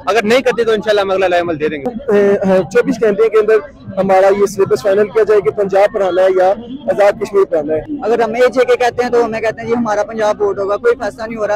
अगर नहीं करते तो इंशाल्लाह हम अगला अमल दे देंगे। 24 घंटे के अंदर हमारा ये सिलेबस फाइनल किया जाए कि पंजाब पढ़ाना है या आजाद कश्मीर पढ़ाना है। अगर हम AJK कहते हैं तो हमें कहते हैं जी हमारा पंजाब बोर्ड होगा, कोई फैसला नहीं हो रहा।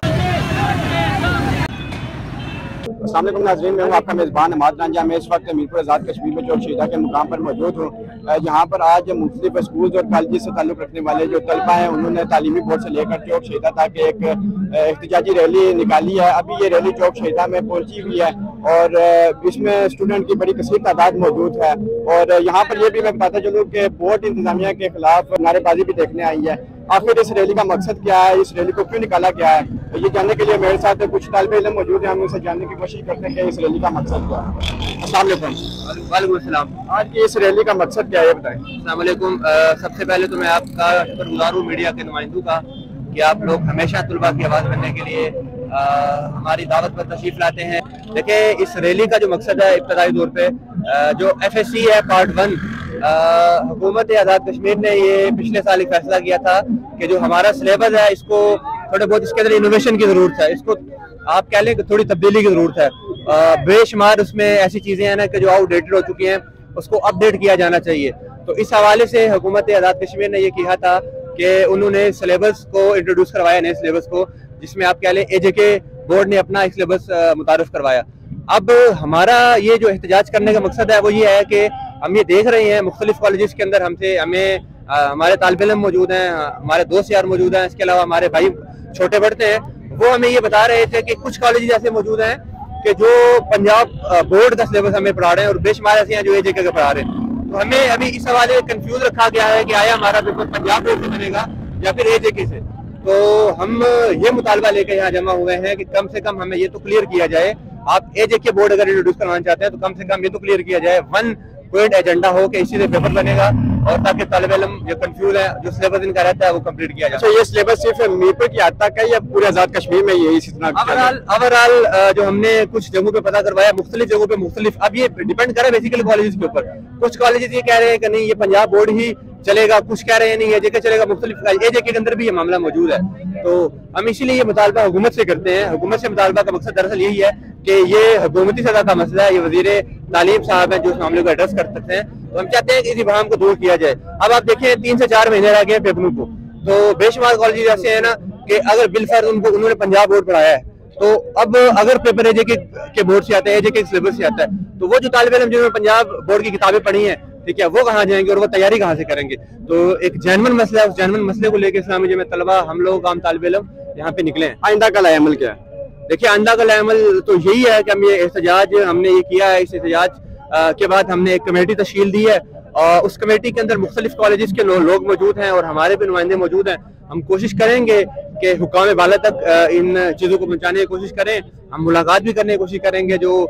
अस्सलाम वालेकुम नाज़रीन, मैं हूं आपका मेज़बान हमाद रांझा। मैं इस वक्त मीरपुर आज़ाद कश्मीर में चौक शहीदा के मुकाम पर मौजूद हूँ, जहाँ पर आज मुख्तलिफ स्कूल और कॉलेज से ताल्लुक़ रखने वाले जो तलबा हैं उन्होंने तालीमी बोर्ड से लेकर चौक शहीदा तक एक एहतजाजी रैली निकाली है। अभी ये रैली चौक शहीदा में पहुँची हुई है और इसमें स्टूडेंट की बड़ी कसीर तादाद मौजूद है। और यहाँ पर यह भी मैं बताता चलूँ कि बोर्ड इंतजामिया के खिलाफ नारेबाजी भी देखने आई है। आखिर इस रैली का मकसद क्या है, इस रैली को क्यों निकाला गया है, ये जानने के लिए मेरे साथ कुछ तालिब इल्म मौजूद हैं। हम उनसे जानने की कोशिश करते हैं कि इस रैली का मकसद क्या है। अस्सलाम वालेकुम। वालेकुम अस्सलाम। आज की इस रैली का मकसद क्या है, ये बताएं। अस्सलाम वालेकुम। सबसे पहले तो मैं आपका शुक्रगुजार हूँ मीडिया के नुमाइंदों का कि आप लोग हमेशा तुलबा की आवाज़ बनने के लिए हमारी दावत पर तशरीफ लाते हैं। देखिए, इस रैली का जो मकसद है इब्तदाई तौर पे जो FSC है पार्ट 1, हुकूमत आज़ाद कश्मीर ने ये पिछले साल एक फैसला किया था कि जो हमारा सिलेबस है इसको थोड़े बहुत इसके अंदर इनोवेशन की ज़रूरत है, इसको आप कह लें कि थोड़ी तब्दीली की ज़रूरत है। बेशुमार उसमें ऐसी चीज़ें हैं ना कि जो आउटडेटेड हो चुकी हैं, उसको अपडेट किया जाना चाहिए। तो इस हवाले से हुकूमत आज़ाद कश्मीर ने ये किया था कि उन्होंने सिलेबस को इंट्रोड्यूस करवाया, नए सिलेबस को, जिसमें आप कह लें AJK बोर्ड ने अपना एक सिलेबस मुतारफ करवाया। अब हमारा ये जो एहतजाज करने का मकसद है वो ये है कि हम ये देख रहे हैं मुख्तलिफ कॉलेजेस के अंदर हमारे तालिब इल्म मौजूद हैं, हमारे दोस्त यार मौजूद हैं, इसके अलावा हमारे भाई छोटे बढ़ते हैं, वो हमें ये बता रहे थे कि कुछ कॉलेज ऐसे मौजूद हैं कि जो पंजाब बोर्ड का सिलेबस हमें पढ़ा रहे हैं और बेशुमार ऐसे हैं जो AJK का पढ़ा रहे हैं। तो हमें अभी इस हवाले कंफ्यूज रखा गया है कि आया हमारा पेपर पंजाब बोर्ड से बनेगा या फिर AJK से। तो हम ये मुतालबा लेकर यहाँ जमा हुए हैं कि कम से कम हमें ये तो क्लियर किया जाए, आप AJK बोर्ड अगर इंट्रोड्यूस करवाना चाहते हैं तो कम से कम ये तो क्लियर किया जाए, 1 पॉइंट एजेंडा हो कि इसी से पेपर बनेगा और ताकि तालिब इल्म जो कंफ्यूज है, जो सिलेबस इनका रहता है वो कंप्लीट किया जाए। अच्छा, ये सिलेबस सिर्फ मीरपुर की हद तक है या पूरे आज़ाद कश्मीर में ये इसी तरह? ओवरऑल जो हमने कुछ जगहों पे पता करवाया, मुख्तलिफ जगहों पे मुख्तलिफ, अब ये डिपेंड करे बेसिकली कॉलेजेस के ऊपर। कुछ कॉलेजेस ये कह रहे हैं कि नहीं ये पंजाब बोर्ड ही चलेगा, कुछ कह रहे हैं नहीं AJK चलेगा, मुख्तलिफ AJK के अंदर भी ये मामला मौजूद है। तो हम इसीलिए ये मुतालबा हुकूमत से करते हैं। हुकूमत से मुतालबा का मकसद दरअसल यही है कि ये हुकूमती सतह का मसला है, ये वजीर तालीम साहब हैं जो इस मामले को एड्रेस कर सकते हैं। तो हम चाहते हैं कि इसी बहाम को दूर किया जाए। अब आप देखें 3 से 4 महीने रह गए पेपरों को, तो बेशुमार कॉलेज ऐसे है ना कि अगर बिलफर्ज उन्होंने पंजाब बोर्ड पढ़ाया है, तो अब अगर पेपर AJK के बोर्ड से आता है, AJK के सिलेबस से आता है, तो वो जो तालिब इल्म जिन्होंने पंजाब बोर्ड की किताबें पढ़ी हैं, ठीक है, वो कहाँ जाएंगे और वो तैयारी कहाँ से करेंगे? तो एक जेन्युइन मसला है, उस जेन्युइन मसले को लेकर इस्लामी जमात तलबा, हम लोग आम तालिब इल्म यहाँ पे निकले हैं। आइंदा का अमल क्या है? देखिए, आइंदा का अमल तो यही है कि हम ये एहतजाज हमने ये किया है। इस एहतजाज के बाद हमने एक कमेटी तश्कील दी है और उस कमेटी के अंदर मुख्तलिफ कॉलेजेस के लोग मौजूद हैं और हमारे भी नुमाइंदे मौजूद हैं। हम कोशिश करेंगे कि हुकाम बाला तक इन चीज़ों को पहुँचाने की कोशिश करें। हम मुलाकात भी करने की कोशिश करेंगे जो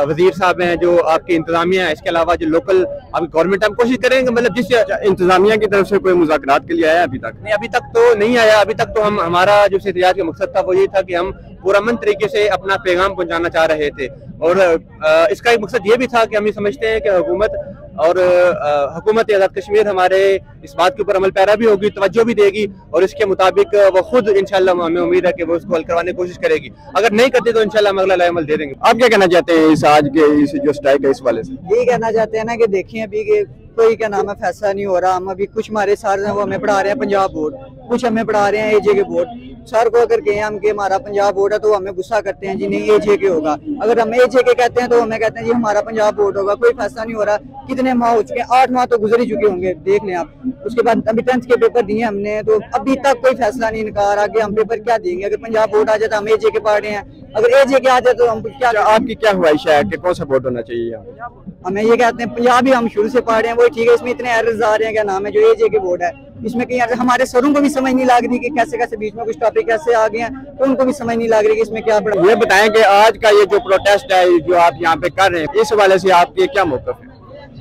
वजीर साहब हैं, जो आपकी इंतजामिया है, इसके अलावा जो लोकल आपकी गवर्नमेंट, हम कोशिश करेंगे मतलब जिस इंतजामिया की तरफ से कोई मुज़ाकरात के लिए आया अभी तक? नहीं, अभी तक तो नहीं आया। अभी तक तो हमारा जो एहतजाज का मकसद था वो ये था कि हम पुरअमन तरीके से अपना पैगाम पहुंचाना चाह रहे थे और इसका एक मकसद ये भी था कि हम ये समझते हैं कि हुकूमत आज़ाद कश्मीर हमारे इस बात के ऊपर अमल पैरा भी होगी, तवज्जो भी देगी और इसके मुताबिक वो खुद इंशाल्लाह, हमें उम्मीद है कि वो इसको हल करवाने की कोशिश करेगी। अगर नहीं करते तो इंशाल्लाह हम अगला अमल दे देंगे। आप क्या कहना चाहते हैं इस आज के इस जो स्ट्राइक है इस वाले से? यही कहना चाहते हैं ना कि देखिए अभी के कोई क्या नाम है फैसला नहीं हो रहा। हम अभी कुछ हमारे सर हैं वो हमें पढ़ा रहे हैं पंजाब बोर्ड, कुछ हमें पढ़ा रहे हैं AJK बोर्ड। सर को अगर कहें हम कि हमारा पंजाब बोर्ड है तो हमें गुस्सा करते हैं जी नहीं AJK होगा। अगर हम AJK कहते हैं तो हमें कहते हैं जी हमारा पंजाब बोर्ड होगा। कोई फैसला नहीं हो रहा। कितने माह हो चुके हैं? 8 माह तो गुजर ही चुके होंगे, देख लें आप। उसके बाद अभी 10th के पेपर दिए हमने, तो अभी तक कोई फैसला नहीं निकाल रहा कि हम पेपर क्या देंगे। अगर पंजाब बोर्ड आ जाए तो हम AJK पढ़ रहे हैं, अगर AJK आ जाए तो हम क्या? आपकी क्या ख्वाहिश है कि कौन सा बोर्ड होना चाहिए? हमें ये कहते हैं पंजाबी हम शुरू से पढ़ रहे हैं, वो ठीक है। इसमें इतने एरर्स आ रहे हैं, क्या नाम है, जो AJK बोर्ड है, इसमें कहीं हमारे सरों को भी समझ नहीं लग रही कि कैसे कैसे बीच में कुछ टॉपिक कैसे आ गए हैं, तो उनको भी समझ नहीं लग रही कि इसमें क्या पढ़ा। ये बताएं कि आज का ये जो प्रोटेस्ट है जो आप यहाँ पे कर रहे हैं, इस हवाले से आपके क्या मौक़िफ़ है?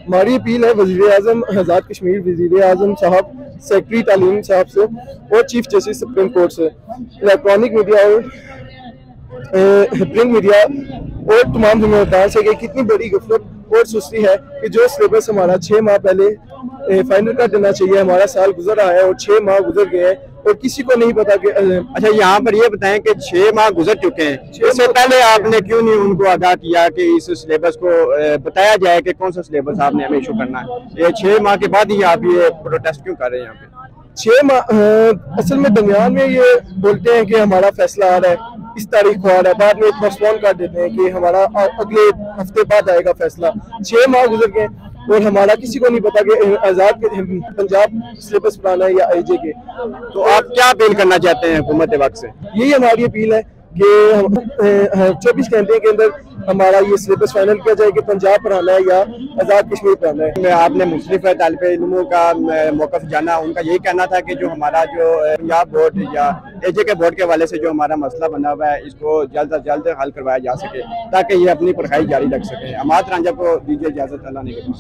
हमारी अपील है वज़ीर आज़म आज़ाद कश्मीर, वज़ीर आज़म साहब, सेक्रेटरी तालीम साहब से और चीफ जस्टिस सुप्रीम कोर्ट से, इलेक्ट्रॉनिक मीडिया और प्रिंट मीडिया और तमाम जिम्मेदार से कि कितनी बड़ी गफलत और सुस्ती है कि जो सिलेबस हमारा 6 माह पहले फाइनल कर देना चाहिए, हमारा साल गुजर रहा है और 6 माह गुजर गए हैं और किसी को नहीं पता कि अच्छा, यहाँ पर ये बताएं कि 6 माह गुजर चुके हैं, इससे पहले आपने क्यों नहीं उनको आगाह किया कि इस सिलेबस को बताया जाए कि कौन सा सिलेबस आपने हमें इशू करना है? ये 6 माह के बाद ही आप ये प्रोटेस्ट क्यों कर रहे हैं यहाँ पे? 6 माह असल में दरमियान में ये बोलते हैं कि हमारा फैसला आ रहा है, इस तारीख को आ रहा है, बाद में पोस्टपोन कर देते हैं कि हमारा अगले हफ्ते बाद आएगा फैसला। 6 माह गुजर गए और हमारा किसी को नहीं पता कि आजाद के पंजाब सिलेबस बनाना है या आईजे के। तो आप क्या अपील करना चाहते हैं हुकूमत वक्त से? यही हमारी अपील है कि 24 घंटे के अंदर हमारा ये सिलेबस फाइनल किया जाए कि पंजाब पढ़ाना है या आज़ाद कश्मीर पढ़ाना है। आपने मुख्तलिफ तालिब इल्मों का मौक़िफ़ जाना, उनका यही कहना था कि जो हमारा जो पंजाब बोर्ड या एजे के बोर्ड के हवाले से जो हमारा मसला बना हुआ है, इसको जल्द अज जल्द हल करवाया जा सके ताकि ये अपनी पढ़ाई जारी रख सकें। अमाद रांझा को दीजिए इजाज़त, अल्लाह ने के पास।